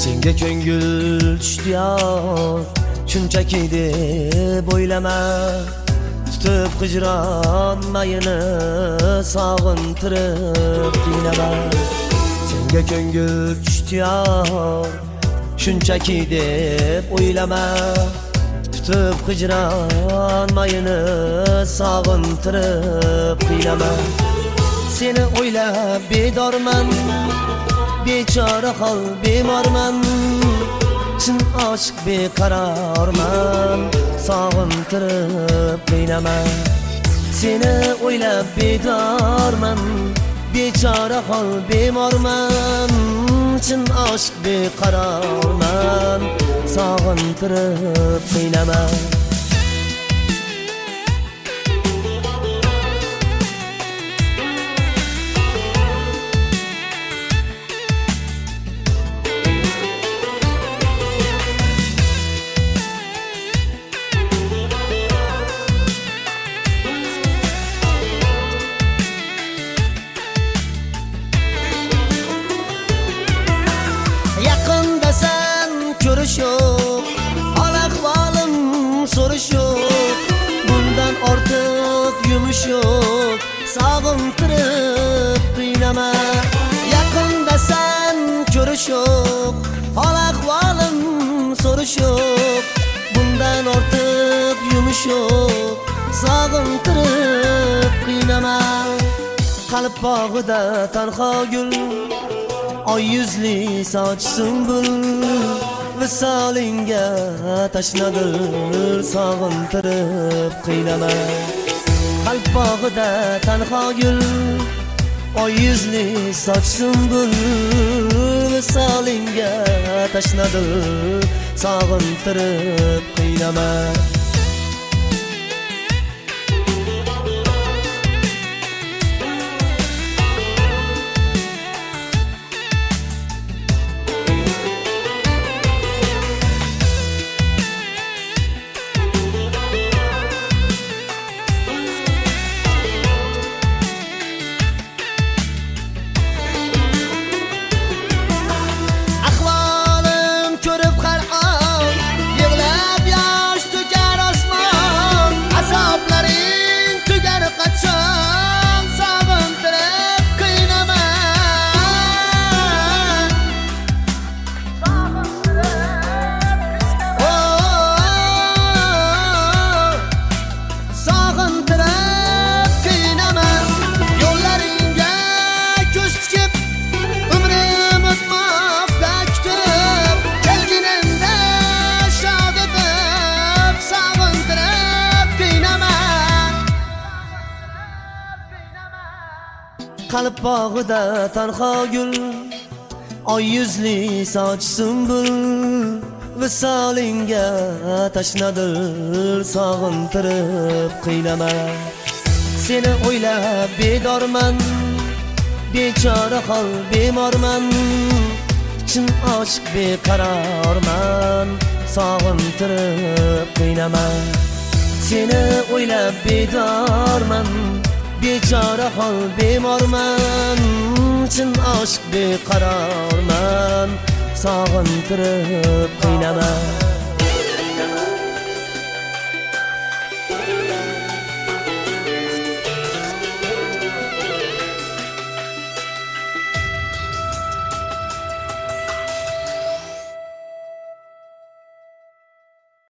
Senga ko'ngil tushdi yor, shunchaki deb o'ylama. Tutib hijron mayini sog'intirib qiynama. Senga ko'ngil tushdi yor, shunchaki deb o'ylama. Tutib hijron mayini sog'intirib qiynama. Seni o'ylab bedorman, bechora hol bemorman. Chin oshiq beqarorman, sog'intirib qiynama. Seni o'ylab bedorman, bechora hol bemorman. Chin oshiq beqarorman, sog'intirib qiynama. Yaqinda sen ko'rish yo'q, ahvolim so'rish yo'q. Bundan ortiq yumush yo'q, sog'intirib qiynama. Yaqinda sen ko'rish yo'q, ahvolim so'rish yo'q. Bundan ortiq yumush yo'q, sog'intirib qiynama. Qalb bog'ida tanho gul, oy yuzli soch sumbul. Visolinga tashnadir, sog'intirib qiynama. Qalb bog'ida tanho gul, oy yuzli soch sumbul. Visolinga tashnadir, sog'intirib qiynama. Qalb bog'ida tanho gul, oy yuzli soch sumbul. Visolinga tashnadir, sog'intirib qiynama. Seni o'ylab bedorman, bechora hol bemorman. Chin oshiq beqarorman, sog'intirib qiynama. Seni o'ylab bedorman, bechora hol bemorman. Chin oshiq beqarorman, sog'intirib qiynama.